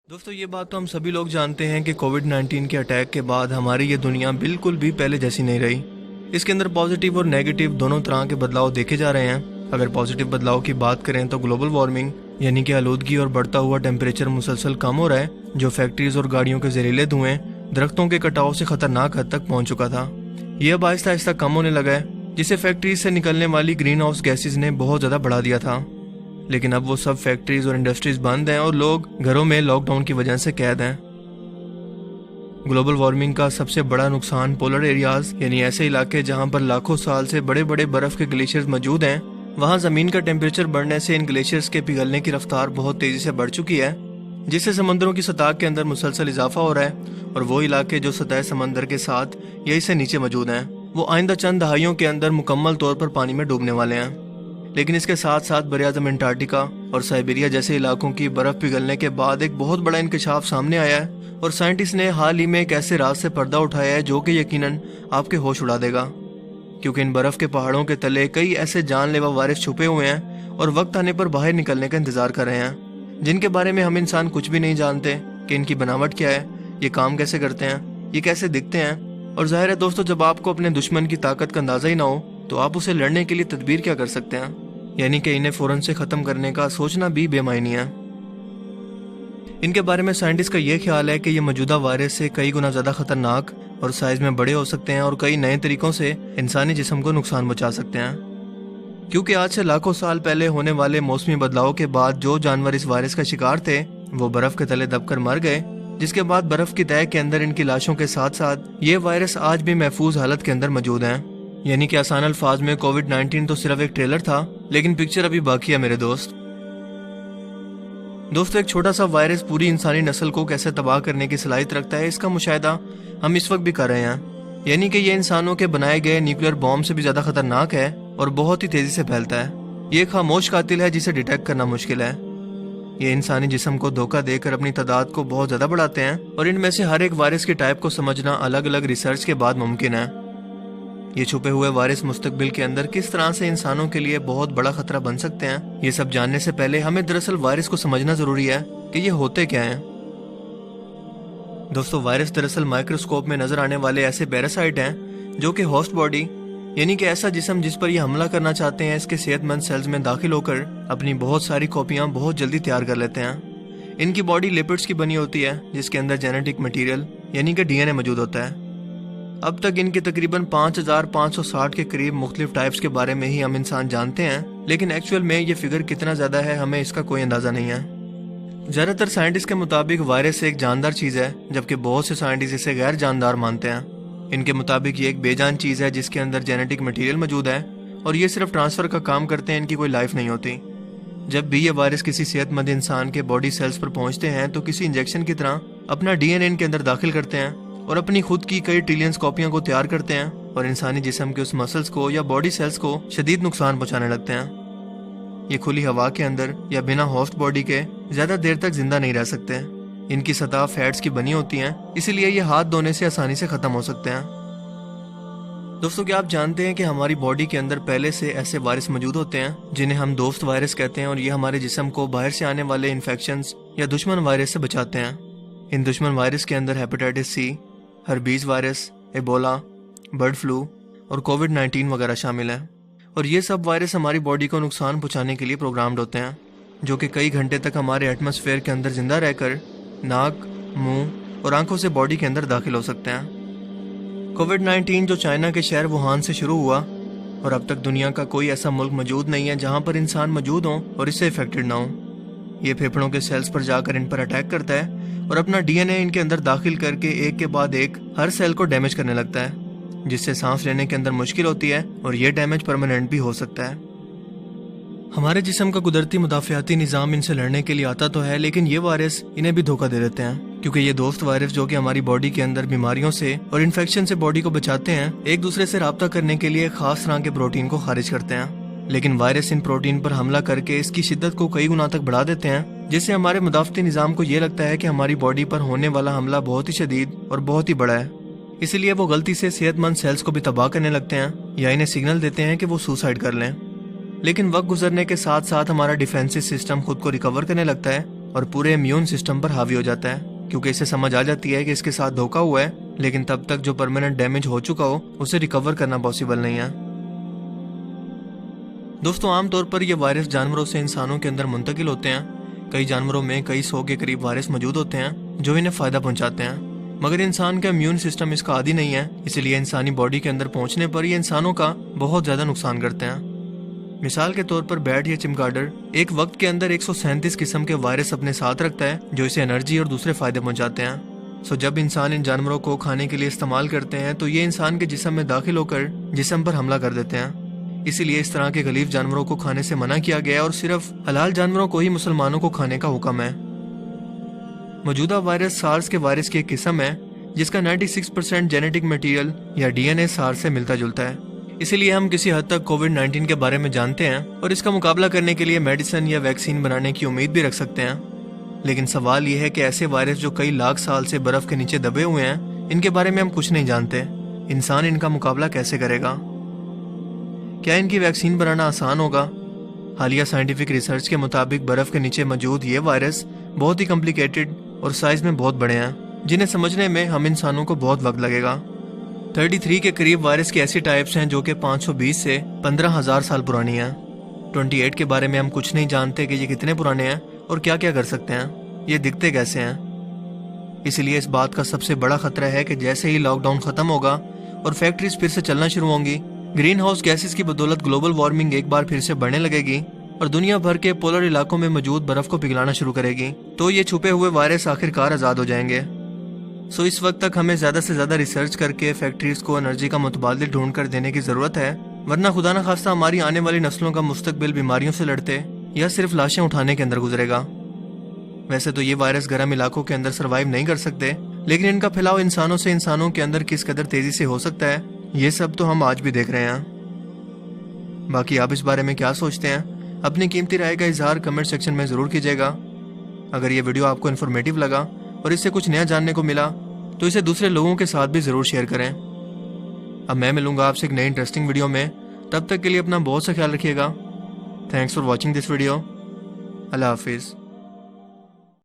दोस्तों ये बात तो हम सभी लोग जानते हैं कि कोविड-19 के अटैक के बाद हमारी ये दुनिया बिल्कुल भी पहले जैसी नहीं रही। इसके अंदर पॉजिटिव और नेगेटिव दोनों तरह के बदलाव देखे जा रहे हैं। अगर पॉजिटिव बदलाव की बात करें तो ग्लोबल वार्मिंग यानी कि आलूदगी और बढ़ता हुआ टेम्परेचर मुसलसल कम हो रहा है, जो फैक्ट्रीज और गाड़ियों के जहरीले धुएं दरख्तों के कटाव से खतरनाक हद तक पहुंच चुका था। ये अब आहिस्ता आहिस्ता कम होने लगा है, जिसे फैक्ट्रीज से निकलने वाली ग्रीन हाउस गैसेज ने बहुत ज़्यादा बढ़ा दिया था। लेकिन अब वो सब फैक्ट्रीज और इंडस्ट्रीज बंद हैं और लोग घरों में लॉकडाउन की वजह से कैद हैं। ग्लोबल वार्मिंग का सबसे बड़ा नुकसान पोलर एरियाज यानी ऐसे इलाके जहां पर लाखों साल से बड़े बड़े बर्फ के ग्लेशियर्स मौजूद हैं, वहां जमीन का टेम्परेचर बढ़ने से इन ग्लेशियर्स के पिघलने की रफ्तार बहुत तेजी से बढ़ चुकी है, जिससे समंदरों की सतह के अंदर मुसलसल इजाफा हो रहा है। और वो इलाके जो सतह समंदर के साथ यही से नीचे मौजूद हैं, वो आइंदा चंद दहाइयों के अंदर मुकम्मल तौर पर पानी में डूबने वाले हैं। लेकिन इसके साथ साथ बरआज़म अंटार्कटिका और साइबेरिया जैसे इलाकों की बर्फ पिघलने के बाद एक बहुत बड़ा इंकशाफ सामने आया है और साइंटिस्ट ने हाल ही में एक ऐसे राज से पर्दा उठाया है जो कि यकीनन आपके होश उड़ा देगा, क्योंकि इन बर्फ के पहाड़ों के तले कई ऐसे जानलेवा वायरस छुपे हुए हैं और वक्त आने पर बाहर निकलने का इंतजार कर रहे हैं, जिनके बारे में हम इंसान कुछ भी नहीं जानते कि इनकी बनावट क्या है, ये काम कैसे करते हैं, ये कैसे दिखते हैं। और जाहिर है दोस्तों, जब आपको अपने दुश्मन की ताकत का अंदाजा ही ना हो तो आप उसे लड़ने के लिए तदबीर क्या कर सकते हैं, यानी कि इन्हें फौरन से खत्म करने का सोचना भी बेमायनी है। इनके बारे में साइंटिस्ट का ये ख्याल है कि ये मौजूदा वायरस से कई गुना ज़्यादा खतरनाक और साइज में बड़े हो सकते हैं और कई नए तरीकों से इंसानी जिस्म को नुकसान पहुंचा सकते हैं, क्योंकि आज से लाखों साल पहले होने वाले मौसमी बदलाव के बाद जो जानवर इस वायरस का शिकार थे वो बर्फ के तले दबकर मर गए, जिसके बाद बर्फ की तह के अंदर इनकी लाशों के साथ साथ ये वायरस आज भी महफूज हालत के अंदर मौजूद हैं। यानी कि आसान अल्फाज में कोविड-19 तो सिर्फ एक ट्रेलर था, लेकिन पिक्चर अभी बाकी है मेरे दोस्तों एक छोटा सा वायरस पूरी इंसानी नस्ल को कैसे तबाह करने की सलाहियत रखता है, इसका मुशाहिदा हम इस वक्त भी कर रहे हैं। यानी कि ये इंसानों के बनाए गए न्यूक्लियर बॉम्ब से भी ज्यादा खतरनाक है और बहुत ही तेजी से फैलता है। ये खामोश कातिल है जिसे डिटेक्ट करना मुश्किल है। ये इंसानी जिस्म को धोखा देकर अपनी तादाद को बहुत ज्यादा बढ़ाते हैं और इनमें से हर एक वायरस के टाइप को समझना अलग अलग रिसर्च के बाद मुमकिन है। ये छुपे हुए वायरस मुस्तकबिल के अंदर किस तरह से इंसानों के लिए बहुत बड़ा खतरा बन सकते हैं, ये सब जानने से पहले हमें दरअसल वायरस को समझना जरूरी है कि ये होते क्या हैं। दोस्तों वायरस दरअसल माइक्रोस्कोप में नजर आने वाले ऐसे पैरासाइट हैं जो कि होस्ट बॉडी यानी कि ऐसा जिस्म जिस पर ये हमला करना चाहते हैं इसके सेहतमंद सेल्स में दाखिल होकर अपनी बहुत सारी कॉपियां बहुत जल्दी तैयार कर लेते हैं। इनकी बॉडी लिपिड्स की बनी होती है जिसके अंदर जेनेटिक मटेरियल यानी कि डीएनए मौजूद होता है। अब तक इनके तकरीबन 5560 के करीब मुख्तलिफ टाइप्स के बारे में ही हम इंसान जानते हैं, लेकिन एक्चुअल में ये फिगर कितना ज्यादा है हमें इसका कोई अंदाजा नहीं है। ज्यादातर साइंटिस्ट के मुताबिक वायरस एक जानदार चीज है, जबकि बहुत से साइंटिस्ट इसे गैर जानदार मानते हैं। इनके मुताबिक ये एक बेजान चीज है जिसके अंदर जेनेटिक मटेरियल मौजूद है और ये सिर्फ ट्रांसफर का काम करते हैं, इनकी कोई लाइफ नहीं होती। जब भी ये वायरस किसी सेहतमंद इंसान के बॉडी सेल्स पर पहुंचते हैं तो किसी इंजेक्शन की तरह अपना डीएनए इनके अंदर दाखिल करते हैं और अपनी खुद की कई ट्रिलियंस कॉपियों को तैयार करते हैं और इंसानी जिस्म के उस मसल्स को या बॉडी सेल्स को शदीद नुकसान पहुंचाने लगते हैं। ये खुली हवा के अंदर या बिना होस्ट बॉडी के ज्यादा देर तक जिंदा नहीं रह सकते। इनकी सतह फैट्स की बनी होती हैं, इसीलिए ये हाथ धोने से आसानी से खत्म हो सकते हैं। दोस्तों क्या आप जानते हैं कि हमारी बॉडी के अंदर पहले से ऐसे वायरस मौजूद होते हैं जिन्हें हम दोस्त वायरस कहते हैं और ये हमारे जिस्म को बाहर से आने वाले इन्फेक्शंस या दुश्मन वायरस से बचाते हैं। इन दुश्मन वायरस के अंदर hepatitis C, herpes virus, Ebola, bird flu और कोविड-19 वगैरह शामिल हैं। और ये सब वायरस हमारी बॉडी को नुकसान पहुंचाने के लिए प्रोग्राम्ड होते हैं, जो कि कई घंटे तक हमारे एटमॉस्फेयर के अंदर जिंदा रहकर नाक, मुंह और आंखों से बॉडी के अंदर दाखिल हो सकते हैं। कोविड-19 जो चाइना के शहर वुहान से शुरू हुआ और अब तक दुनिया का कोई ऐसा मुल्क मौजूद नहीं है जहां पर इंसान मौजूद हो और इससे इफेक्टेड ना हो। ये फेफड़ों के सेल्स पर जाकर इन पर अटैक करता है और अपना डीएनए इनके अंदर दाखिल करके एक के बाद एक हर सेल को डैमेज करने लगता है, जिससे सांस लेने के अंदर मुश्किल होती है और ये डैमेज परमानेंट भी हो सकता है। हमारे जिस्म का कुदरती मुदाफ़ियाती निज़ाम इनसे लड़ने के लिए आता तो है, लेकिन ये वायरस इन्हें भी धोखा दे देते हैं, क्योंकि ये दोस्त वायरस जो कि हमारी बॉडी के अंदर बीमारियों से और इन्फेक्शन से बॉडी को बचाते हैं, एक दूसरे से राब्ता करने के लिए खास तरह के प्रोटीन को खारिज करते हैं। लेकिन वायरस इन प्रोटीन पर हमला करके इसकी शिद्दत को कई गुना तक बढ़ा देते हैं, जिससे हमारे मुदाफ़ती निज़ाम को ये लगता है कि हमारी बॉडी पर होने वाला हमला बहुत ही शदीद और बहुत ही बड़ा है। इसलिए वो गलती से सेहतमंद सेल्स को भी तबाह करने लगते हैं या इन्हें सिग्नल देते हैं कि वो सुसाइड कर लें। लेकिन वक्त गुजरने के साथ साथ हमारा डिफेंसिव सिस्टम खुद को रिकवर करने लगता है और पूरे इम्यून सिस्टम पर हावी हो जाता है, क्योंकि इसे समझ आ जाती है कि इसके साथ धोखा हुआ है, लेकिन तब तक जो परमानेंट डैमेज हो चुका हो उसे रिकवर करना पॉसिबल नहीं है। दोस्तों, आमतौर पर ये वायरस जानवरों से इंसानों के अंदर मुंतकिल होते हैं। कई जानवरों में कई 100 के करीब वायरस मौजूद होते हैं जो इन्हें फायदा पहुंचाते हैं, मगर इंसान का इम्यून सिस्टम इसका आदी नहीं है, इसलिए इंसानी बॉडी के अंदर पहुंचने पर ये इंसानों का बहुत ज्यादा नुकसान करते हैं। मिसाल के तौर पर बैट या चिमगाडर एक वक्त के अंदर 137 किस्म के वायरस अपने साथ रखता है जो इसे एनर्जी और दूसरे फायदे पहुंचाते हैं। सो जब इंसान इन जानवरों को खाने के लिए इस्तेमाल करते हैं तो ये इंसान के जिस्म में दाखिल होकर जिस्म पर हमला कर देते हैं। इसीलिए इस तरह के गलीफ जानवरों को खाने से मना किया गया और सिर्फ हलाल जानवरों को ही मुसलमानों को खाने का हुक्म है। मौजूदा वायरस सार्स के वायरस की एक किस्म है जिसका 96% जेनेटिक मटेरियल या डीएनए सार्स से मिलता जुलता है। इसीलिए हम किसी हद तक कोविड-19 के बारे में जानते हैं और इसका मुकाबला करने के लिए मेडिसिन या वैक्सीन बनाने की उम्मीद भी रख सकते हैं। लेकिन सवाल यह है कि ऐसे वायरस जो कई लाख साल से बर्फ के नीचे दबे हुए हैं, इनके बारे में हम कुछ नहीं जानते। इंसान इनका मुकाबला कैसे करेगा? क्या इनकी वैक्सीन बनाना आसान होगा? हालिया साइंटिफिक रिसर्च के मुताबिक बर्फ के नीचे मौजूद ये वायरस बहुत ही कॉम्प्लिकेटेड और साइज में बहुत बड़े हैं, जिन्हें समझने में हम इंसानों को बहुत वक्त लगेगा। 33 के करीब वायरस की ऐसी टाइप्स हैं जो कि 520 से 15,000 साल पुरानी हैं। 28 के बारे में हम कुछ नहीं जानते कि ये कितने पुराने हैं और क्या क्या कर सकते हैं, ये दिखते कैसे हैं। इसलिए इस बात का सबसे बड़ा खतरा है कि जैसे ही लॉकडाउन खत्म होगा और फैक्ट्रीज फिर से चलना शुरू होंगी, ग्रीन हाउस गैसेस की बदौलत ग्लोबल वार्मिंग एक बार फिर से बढ़ने लगेगी और दुनिया भर के पोलर इलाकों में मौजूद बर्फ को पिघलाना शुरू करेगी, तो ये छुपे हुए वायरस आखिरकार आज़ाद हो जाएंगे। सो इस वक्त तक हमें ज़्यादा से ज़्यादा रिसर्च करके फैक्ट्रीज को एनर्जी का मुतबादिल ढूंढ कर देने की ज़रूरत है, वरना खुदा न खास्ता हमारी आने वाली नस्लों का मुस्तकबिल बीमारियों से लड़ते या सिर्फ लाशें उठाने के अंदर गुजरेगा। वैसे तो ये वायरस गर्म इलाकों के अंदर सर्वाइव नहीं कर सकते, लेकिन इनका फैलाव इंसानों से इंसानों के अंदर किस कदर तेज़ी से हो सकता है, ये सब तो हम आज भी देख रहे हैं। बाकी आप इस बारे में क्या सोचते हैं? अपनी कीमती राय का इजहार कमेंट सेक्शन में ज़रूर कीजिएगा। अगर ये वीडियो आपको इन्फॉर्मेटिव लगा और इससे कुछ नया जानने को मिला तो इसे दूसरे लोगों के साथ भी ज़रूर शेयर करें। अब मैं मिलूंगा आपसे एक नई इंटरेस्टिंग वीडियो में। तब तक के लिए अपना बहुत सा ख्याल रखिएगा। Thanks for watching this video. Allah हाफिज़।